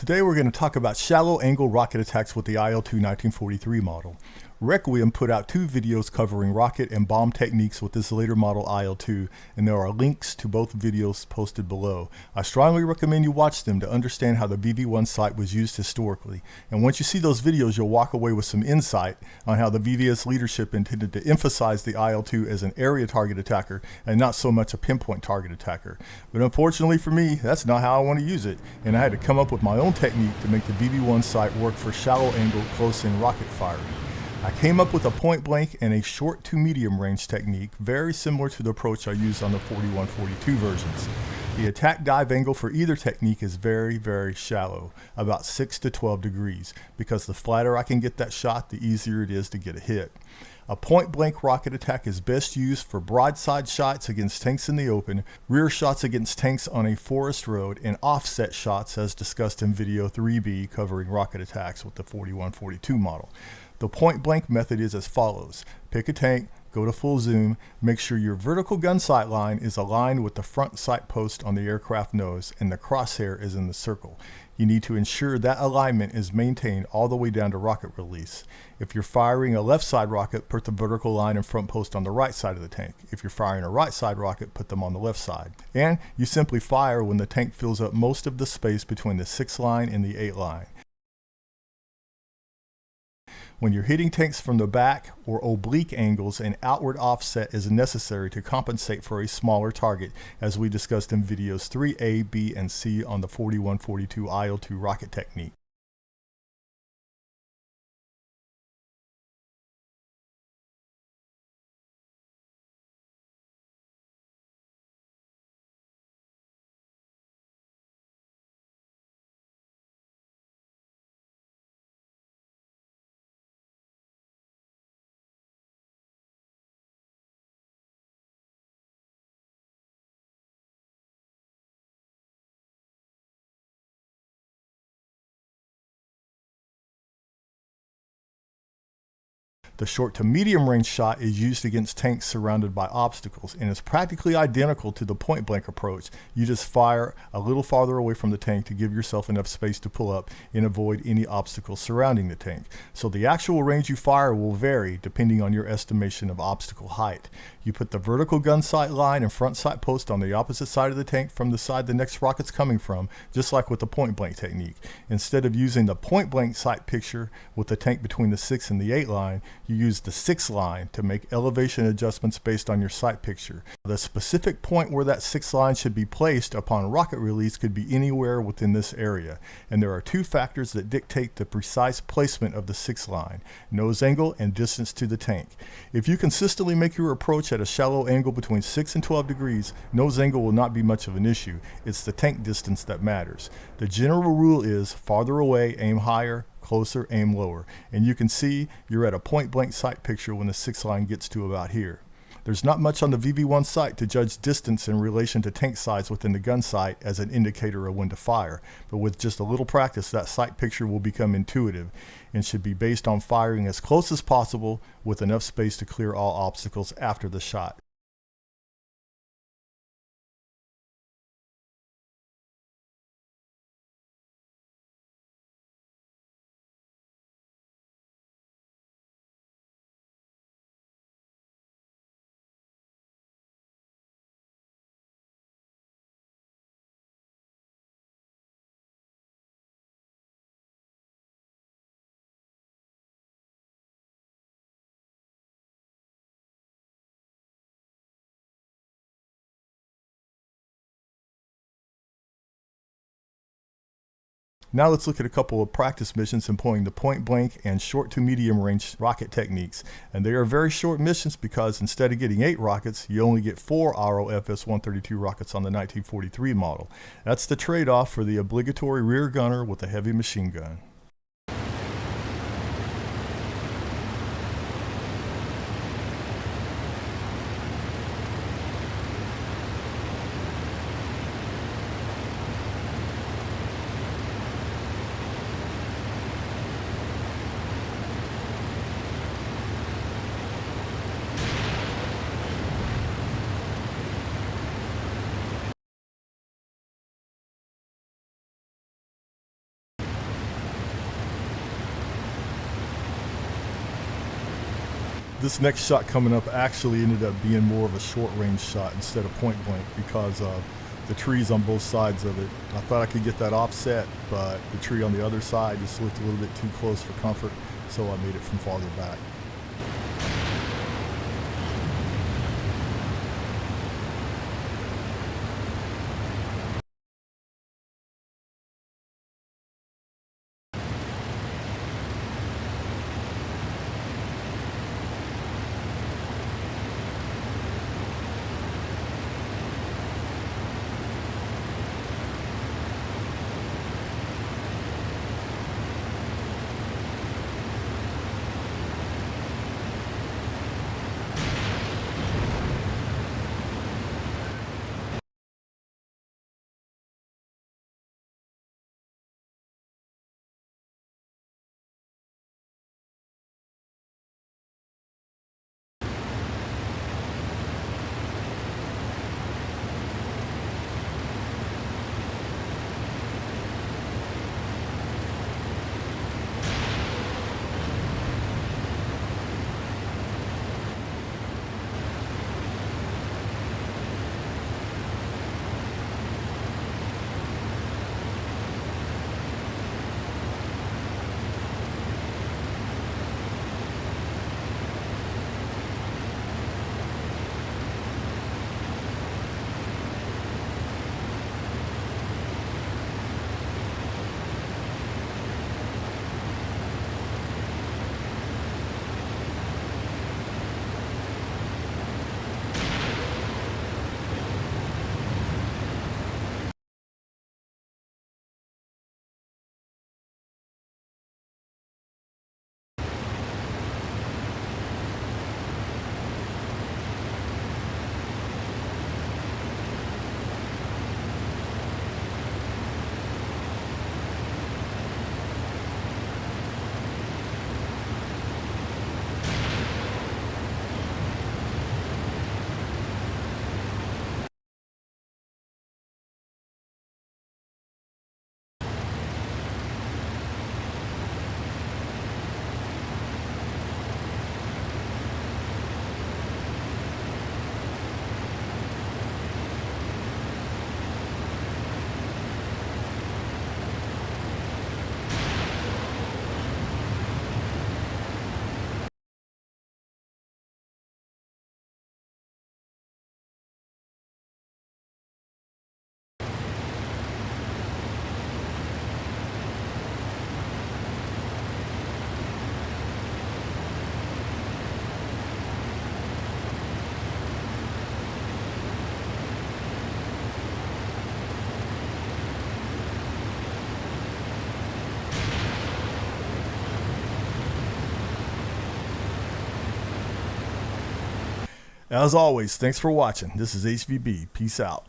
Today we're going to talk about shallow angle rocket attacks with the IL-2 1943 model. Requiem put out 2 videos covering rocket and bomb techniques with this later model IL-2, and there are links to both videos posted below. I strongly recommend you watch them to understand how the VV-1 sight was used historically, and once you see those videos you'll walk away with some insight on how the VVS leadership intended to emphasize the IL-2 as an area target attacker and not so much a pinpoint target attacker. But unfortunately for me, that's not how I want to use it, and I had to come up with my own technique to make the VV-1 sight work for shallow angle close-in rocket firing. I came up with a point blank and a short to medium range technique very similar to the approach I used on the 41-42 versions. The attack dive angle for either technique is very shallow, about 6 to 12 degrees, because the flatter I can get that shot, the easier it is to get a hit. A point blank rocket attack is best used for broadside shots against tanks in the open, rear shots against tanks on a forest road, and offset shots as discussed in video 3B covering rocket attacks with the 41-42 model. The point blank method is as follows. Pick a tank, go to full zoom, make sure your vertical gun sight line is aligned with the front sight post on the aircraft nose and the crosshair is in the circle. You need to ensure that alignment is maintained all the way down to rocket release. If you're firing a left side rocket, put the vertical line and front post on the right side of the tank. If you're firing a right side rocket, put them on the left side. And you simply fire when the tank fills up most of the space between the 6 line and the 8 line. When you're hitting tanks from the back or oblique angles, an outward offset is necessary to compensate for a smaller target, as we discussed in videos 3A, B, and C on the 41-42 IL-2 rocket technique. The short to medium range shot is used against tanks surrounded by obstacles and is practically identical to the point blank approach. You just fire a little farther away from the tank to give yourself enough space to pull up and avoid any obstacles surrounding the tank. So the actual range you fire will vary depending on your estimation of obstacle height. You put the vertical gun sight line and front sight post on the opposite side of the tank from the side the next rocket's coming from, just like with the point blank technique. Instead of using the point blank sight picture with the tank between the 6 and the 8 line, you use the 6 line to make elevation adjustments based on your sight picture. The specific point where that 6 line should be placed upon rocket release could be anywhere within this area, and there are 2 factors that dictate the precise placement of the 6 line: nose angle and distance to the tank. If you consistently make your approach at a shallow angle between 6 and 12 degrees, nose angle will not be much of an issue. It's the tank distance that matters. The general rule is farther away, aim higher, closer, aim lower. And you can see you're at a point blank sight picture when the 6 line gets to about here. There's not much on the VV-1 sight to judge distance in relation to tank size within the gun sight as an indicator of when to fire, but with just a little practice that sight picture will become intuitive and should be based on firing as close as possible with enough space to clear all obstacles after the shot. Now let's look at a couple of practice missions employing the point blank and short to medium range rocket techniques. And they are very short missions because instead of getting 8 rockets, you only get 4 ROFS-132 rockets on the 1943 model. That's the trade-off for the obligatory rear gunner with a heavy machine gun. This next shot coming up actually ended up being more of a short range shot instead of point blank because of the trees on both sides of it. I thought I could get that offset, but the tree on the other side just looked a little bit too close for comfort, so I made it from farther back. As always, thanks for watching. This is HVB. Peace out.